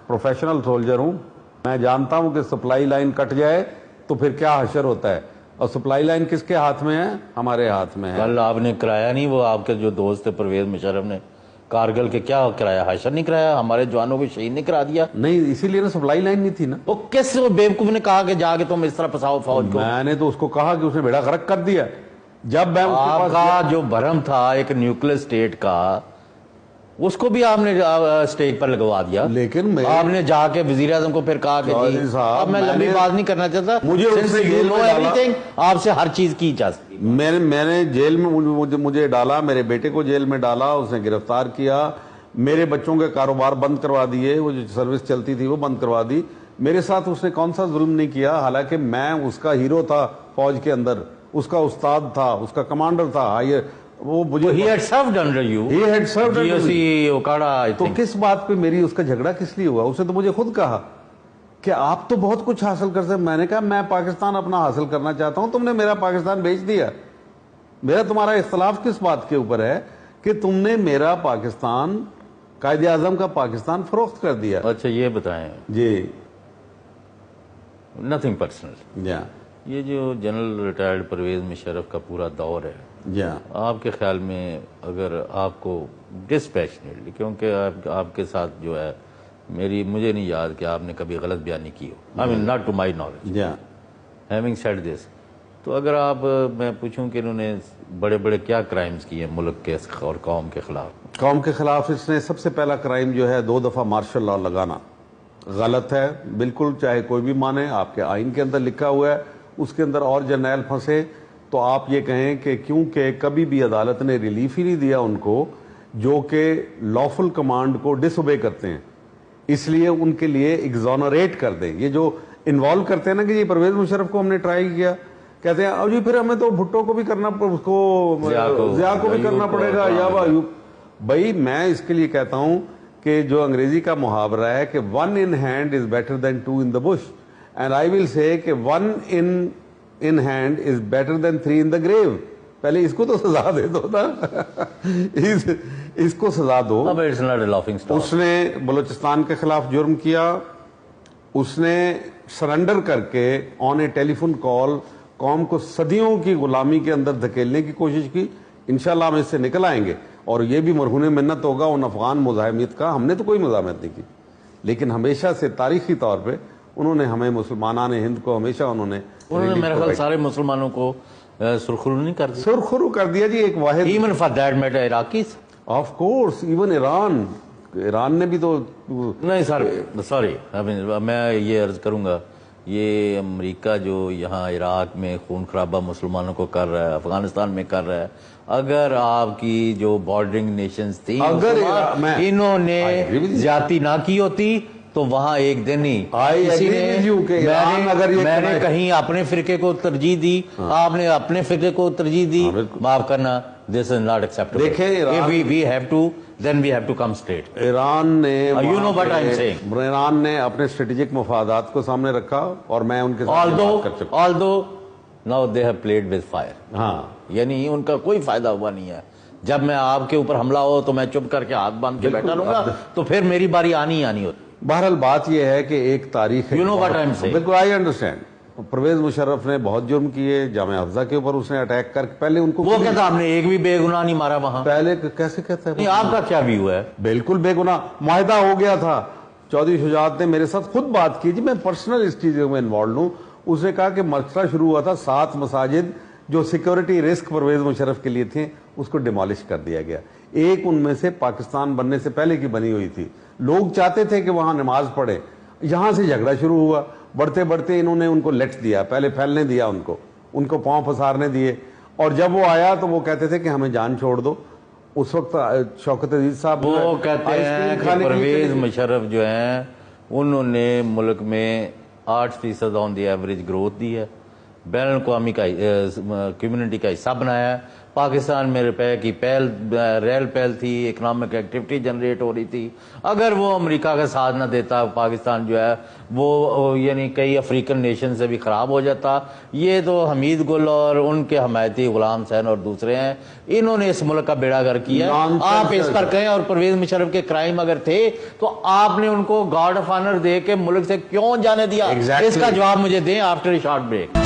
Professional soldier हूं, मैं जानता हूं कि सप्लाई लाइन कट जाए तो फिर क्या हशर होता है, और सप्लाई लाइन किसके हाथ में है? हमारे हाथ में है। कल आपने कराया नहीं, वो आपके जो दोस्त थे परवेज मुशर्रफ ने कारगिल के क्या कराया? हशर नहीं कराया? हमारे जवानों को शहीद नहीं करा दिया? नहीं, इसीलिए ना सप्लाई लाइन नहीं थी ना। वो किस बेवकूफ ने कहा कि जाके तुम इस तरह फंसाओ फौज को? मैंने तो उसको कहा कि उसने बेड़ा गर्क कर दिया। जब मैं उसके पास आपका जो भरम था एक न्यूक्लियर स्टेट का, उसको भी आपने स्टेज पर लगवा दिया। लेकिन आपने जाके वजीर आजम को फिर कहा कि जी अब मैं लंबी बात नहीं करना चाहता, मुझे उससे जेल में एवरीथिंग, आपसे हर चीज की जा सकती। मैंने जेल में मुझे डाला, मेरे बेटे को जेल में डाला, उसने गिरफ्तार किया, मेरे बच्चों के कारोबार बंद करवा दिए, वो जो सर्विस चलती थी वो बंद करवा दी। मेरे साथ उसने कौन सा जुल्म नहीं किया, हालांकि मैं उसका हीरो था फौज के अंदर, उसका उस्ताद था, उसका कमांडर था। ये वो मुझे he had served under you, he had served under GOC me। Okara, I तो think। किस बात पे मेरी उसका झगड़ा किस लिए हुआ? उसने तो मुझे खुद कहा कि आप तो बहुत कुछ हासिल कर सकते। मैंने कहा मैं पाकिस्तान अपना हासिल करना चाहता हूं, तुमने मेरा पाकिस्तान बेच दिया। मेरा तुम्हारा इख्तलाफ किस बात के ऊपर है कि तुमने मेरा पाकिस्तान, कायदे आजम का पाकिस्तान फरोख्त कर दिया। अच्छा ये बताएं जी, नथिंग पर्सनल, या ये जो जनरल रिटायर्ड परवेज मुशर्रफ का पूरा दौर है, या आपके ख्याल में अगर आपको डिस्पैशनेटली, क्योंकि आपके साथ जो है मुझे नहीं याद कि आपने कभी गलत बयानी की हो, I mean not to my knowledge, या हैविंग सेड दिस, तो अगर आप मैं पूछूं कि इन्होंने बड़े बड़े क्या क्राइम्स किए मुल्क के और कौम के खिलाफ? कौम के खिलाफ इसने सबसे पहला क्राइम जो है 2 दफा मार्शल लॉ लगाना गलत है बिल्कुल, चाहे कोई भी माने। आपके आइन के अंदर लिखा हुआ है, उसके अंदर और जर्नैल फंसे तो आप ये कहें कि क्योंकि कभी भी अदालत ने रिलीफ ही नहीं दिया उनको जो कि लॉफुल कमांड को डिसोबे करते हैं, इसलिए उनके लिए एग्जोनरेट कर दें। ये जो इन्वॉल्व करते हैं ना कि जी परवेज मुशर्रफ को हमने ट्राई किया, कहते हैं अब जी फिर हमें तो भुट्टो को भी करना, उसको ज़िया को भी करना पड़ेगा, या भाई मैं इसके लिए कहता हूं कि जो अंग्रेजी का मुहावरा है कि 1 in hand is better than 2 in the bush, and I will say कि 1 in hand is better than 3 in the grave। पहले इसको तो सजा दे दो ना इसको सजा दो। अब it's not a laughing stock. उसने बलूचिस्तान के खिलाफ जुर्म किया, उसने सरेंडर करके ऑन ए टेलीफोन कॉल कौम को सदियों की गुलामी के अंदर धकेलने की कोशिश की। इंशाल्लाह हम इससे निकल आएंगे, और ये भी मरहून मिन्नत होगा उन अफगान मुजाहिमीत का। हमने तो कोई मुजाहिमत नहीं की, लेकिन हमेशा से तारीखी तौर पे उन्होंने हमें मुसलमानान हिंद को हमेशा उन्होंने मेरे ख्याल सारे मुसलमानों को सुरखरू नहीं कर दिया, सुरखरू कर दिया जी। एक वाहिद even for that matter Iraqis, of course, even Iran ने भी तो नहीं सर सॉरी, मैं ये अर्ज करूंगा, ये अमेरिका जो यहाँ इराक में खून खराबा मुसलमानों को कर रहा है, अफगानिस्तान में कर रहा है, अगर आपकी जो बॉर्डरिंग नेशंस थी अगर इन्होंने ज्यादती ना की होती तो वहां एक दिन ही मैंने कहीं अपने फिरके को तरजीह दी, आपने अपने फिरके को तरजीह दी, माफ करना, दिस इज नॉट एक्सेप्टेबल। देखिए we have to then we have to come straight। Iran ने you know what I'm saying। Iran ने अपने स्ट्रेटेजिक मफादात को सामने रखा और मैं उनके साथ बात कर चुका। although now they have played with fire। हाँ, यानी उनका कोई फायदा हुआ नहीं है। जब मैं आपके ऊपर हमला हो तो मैं चुप करके हाथ बांध के बैठा रहूंगा, तो फिर मेरी बारी आनी होती। बहरहाल बात यह है कि एक तारीख है। You know what I'm saying। बिल्कुल, आई अंडरस्टैंड। परवेज मुशर्रफ ने बहुत जुर्म किए, जामे अफजा के ऊपर उसने अटैक करके पहले उनको, वो कहता आपने एक भी बेगुनाह नहीं मारा वहां, पहले कैसे कहता है? नहीं, आपका क्या व्यू है? बिल्कुल बेगुनाह, मुआहदा हो गया था। चौधरी शुजात ने मेरे साथ खुद बात की जी, मैं पर्सनल इस चीज में इन्वॉल्व हूं। उसने कहा कि मसला शुरू हुआ था 7 मसाजिद जो सिक्योरिटी रिस्क परवेज मुशर्रफ के लिए थे, उसको डिमोलिश कर दिया गया। एक उनमें से पाकिस्तान बनने से पहले की बनी हुई थी, लोग चाहते थे कि वहां नमाज पढ़े, यहां से झगड़ा शुरू हुआ। बढ़ते बढ़ते इन्होंने उनको लेट दिया, पहले फैलने दिया, उनको पांव पसारने दिए, और जब वो आया तो वो कहते थे कि हमें जान छोड़ दो। उस वक्त शौकत अजीज साहब वो कहते हैं कि परवेज मुशर्रफ जो हैं उन्होंने मुल्क में 8% ऑन द एवरेज ग्रोथ दी है, बैन अवी कम्युनिटी का हिस्सा बनाया है, پاکستان میں روپے کی ریل پہل تھی، اکنامک ایکٹیویٹی جنریٹ ہو رہی تھی. اگر وہ امریکہ کا ساتھ نہ دیتا پاکستان جو ہے وہ یعنی کئی افریقن نیشن سے بھی خراب ہو جاتا. یہ تو حمید گل اور ان کے حمایتی غلام حسین اور دوسرے ہیں، انہوں نے اس ملک کا بیڑا گرک کیا. آپ اس پر کہیں اور پرویز مشرف کے کرائم اگر تھے تو آپ نے ان کو گارڈ آف آنر دے کے ملک سے کیوں جانے دیا؟ اس کا جواب مجھے دیں آفٹر اے شارٹ بریک.